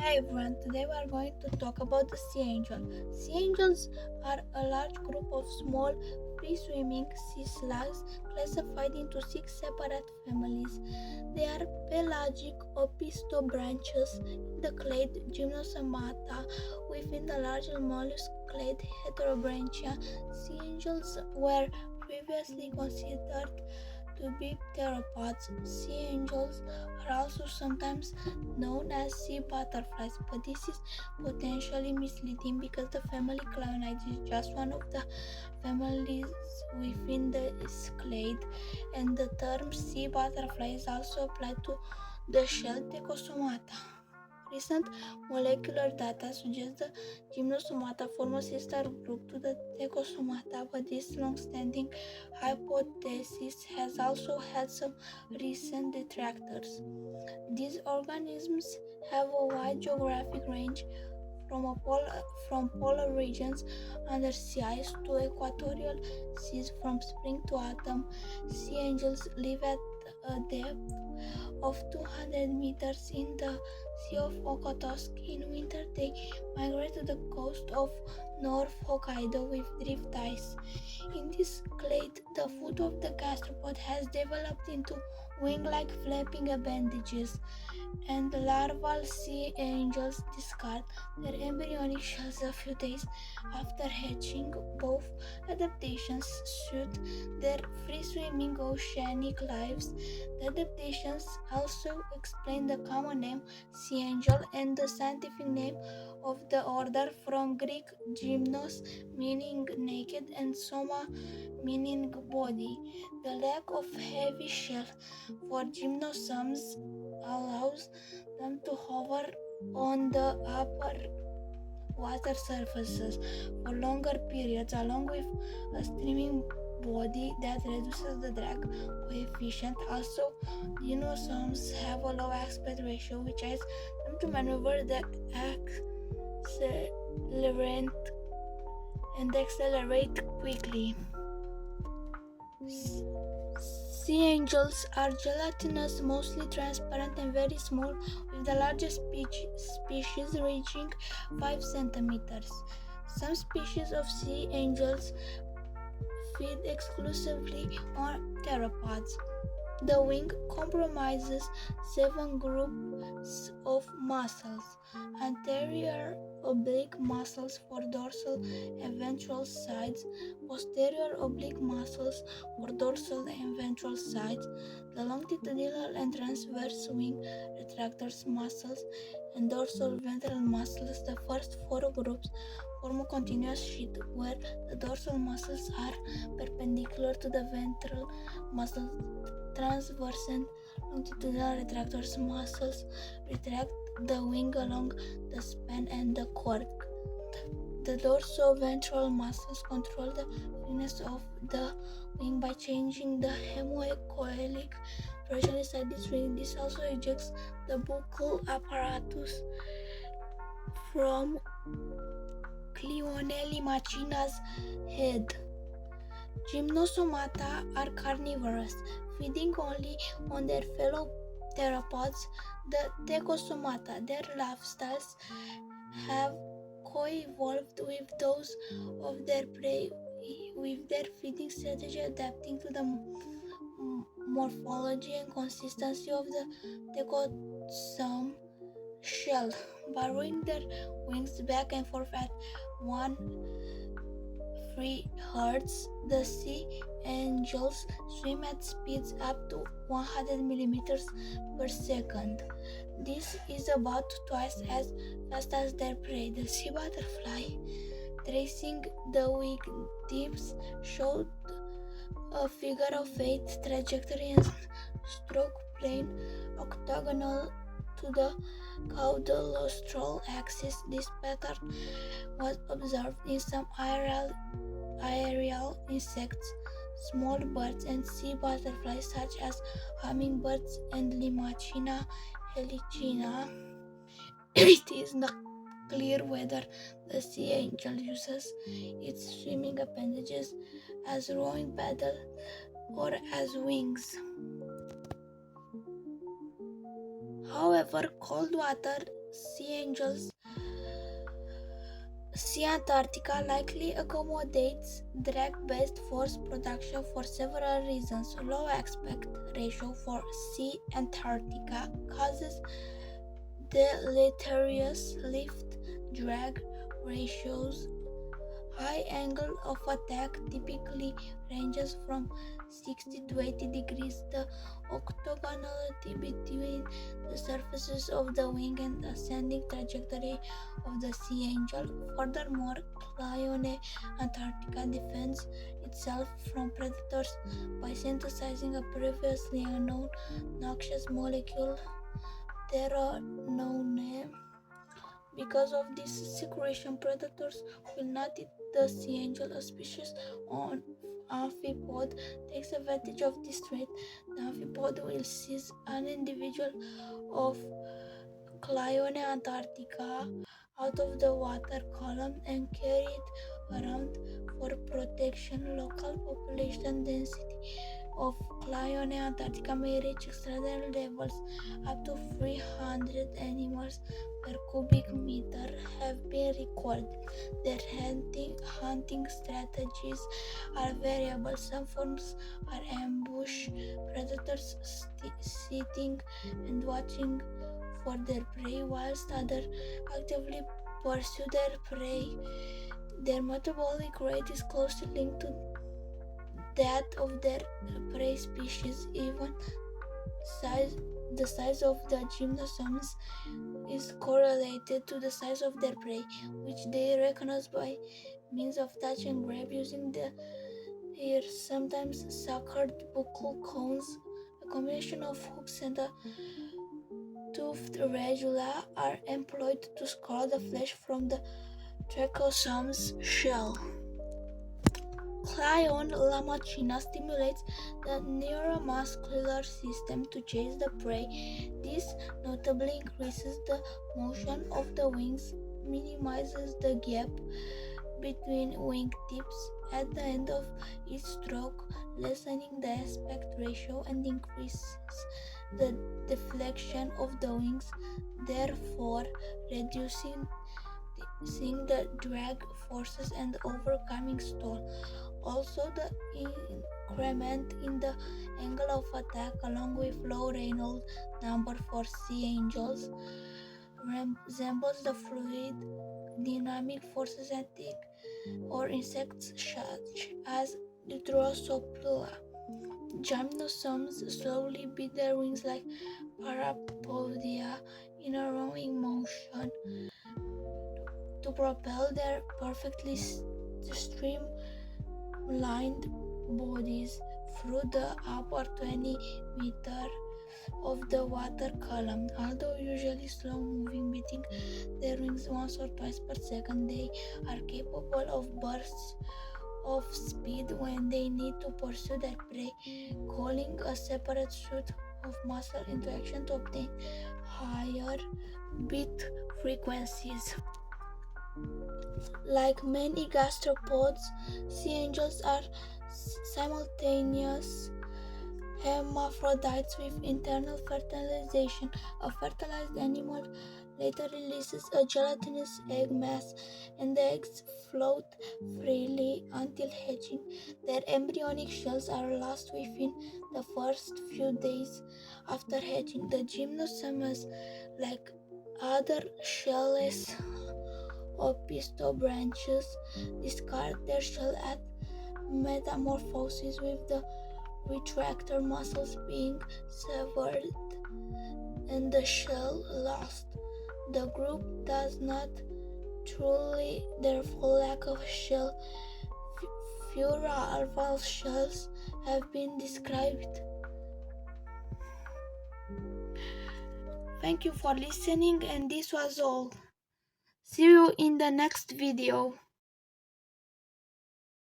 Hi everyone, today we are going to talk about the sea angel. Sea angels are a large group of small, free swimming sea slugs classified into six separate families. They are pelagic opistobranchs in the clade Gymnosomata within the larger mollusk clade Heterobranchia. Sea angels were previously considered to be theropods. Sea angels are also sometimes known as sea butterflies, but this is potentially misleading because the family Clyonidae is just one of the families within the clade, and the term sea butterfly is also applied to the shell Tecosomata. Recent molecular data suggests the Gymnosomata form a sister group to the Tecosomata, but this long-standing hypothesis has also had some recent detractors. These organisms have a wide geographic range from polar regions under sea ice to equatorial seas from spring to autumn. Sea angels live at a depth of 200 meters in the Sea of Okhotsk. In winter, they migrate to the coast of North Hokkaido with drift ice. In this clade, the foot of the gastropod has developed into wing-like flapping appendages, and the larval sea angels discard their embryonic shells a few days after hatching. Both adaptations suit their free-swimming oceanic lives. The adaptations also explain the common name sea angel and the scientific name of the order, from Greek gymnos meaning naked and soma meaning body. The lack of heavy shell for gymnosums allows them to hover on the upper water surfaces for longer periods, along with a streaming body that reduces the drag coefficient. Also, dinosaurs have a low aspect ratio, which allows them to maneuver the accelerant and accelerate quickly. Sea angels are gelatinous, mostly transparent, and very small, with the largest species reaching 5 centimeters. Some species of sea angels feed exclusively on theropods. The wing comprises 7 groups of muscles: anterior oblique muscles for dorsal and ventral sides, posterior oblique muscles for dorsal and ventral sides, the longitudinal and transverse wing retractors muscles, and dorsal ventral muscles. The first 4 groups form a continuous sheet where the dorsal muscles are perpendicular to the ventral muscles. Transverse and longitudinal retractors muscles retract the wing along the span and the cork. The dorsoventral muscles control the thickness of the wing by changing the hemocoelic pressure inside this wing. This also ejects the buccal apparatus from Cleonelli machina's head. Gymnosomata are carnivorous, feeding only on their fellow theropods, the Tecosomata. Their lifestyles have co-evolved with those of their prey, with their feeding strategy adapting to the morphology and consistency of the Tecosum shell, burrowing their wings back and forth at 1 Hz. The sea angels swim at speeds up to 100 millimeters per second. This is about twice as fast as their prey. The sea butterfly, tracing the wing tips, showed a figure of 8 trajectory and stroke plane octagonal to the caudalostral axis. This pattern was observed in some aerial insects, small birds, and sea butterflies such as hummingbirds and Limachina helicina. It is not clear whether the sea angel uses its swimming appendages as rowing paddle or as wings. However, cold water Sea angels. Sea Antarctica likely accommodates drag-based force production for several reasons. Low aspect ratio for Sea Antarctica causes deleterious lift-drag ratios. High angle of attack typically ranges from 60 to 80 degrees. The orthogonality between the surfaces of the wing and ascending trajectory of the sea angel. Furthermore, Clyone Antarctica defends itself from predators by synthesizing a previously unknown noxious molecule, terranone. Because of this secretion, predators will not eat the sea angel. A species on amphipod takes advantage of this trait. The amphipod will seize an individual of Clyone Antarctica out of the water column and carry it around for protection. Local population density of Clyone Antarctica may reach extraordinary levels. Up to 300 animals per cubic meter have been recorded. Their hunting strategies are variable. Some forms are ambush predators sitting and watching for their prey, whilst others actively pursue their prey. Their metabolic rate is closely linked to that of their prey species. Even the size of the gymnosperms is correlated to the size of their prey, which they recognize by means of touch and grab using their sometimes suckered buccal cones. A combination of hooks and a toothed radula are employed to scour the flesh from the Trichosom's shell. Clyone lamachina stimulates the neuromuscular system to chase the prey. This notably increases the motion of the wings, minimizes the gap between wingtips at the end of each stroke, lessening the aspect ratio and increases the deflection of the wings, therefore reducing the drag forces and overcoming stall. Also, the increment in the angle of attack, along with low Reynolds number for sea angels, resembles the fluid dynamic forces at or insects such as Drosophila. Gymnosperms slowly beat their wings like Parapodia in a rowing motion to propel their perfectly streamlined bodies through the upper 20 meter of the water column. Although usually slow moving, beating their wings once or twice per second, they are capable of bursts of speed when they need to pursue their prey, calling a separate suit of muscle into action to obtain higher beat frequencies. Like many gastropods, sea angels are simultaneous hermaphrodites with internal fertilization. A fertilized animal later releases a gelatinous egg mass, and the eggs float freely until hatching. Their embryonic shells are lost within the first few days after hatching. The gymnosperms, like other shellless opistobranchs, discard their shell at metamorphosis, with the retractor muscles being severed and the shell lost. The group does not truly, therefore, lack of shell. Fewer larval shells have been described. Thank you for listening, and this was all. See you in the next video.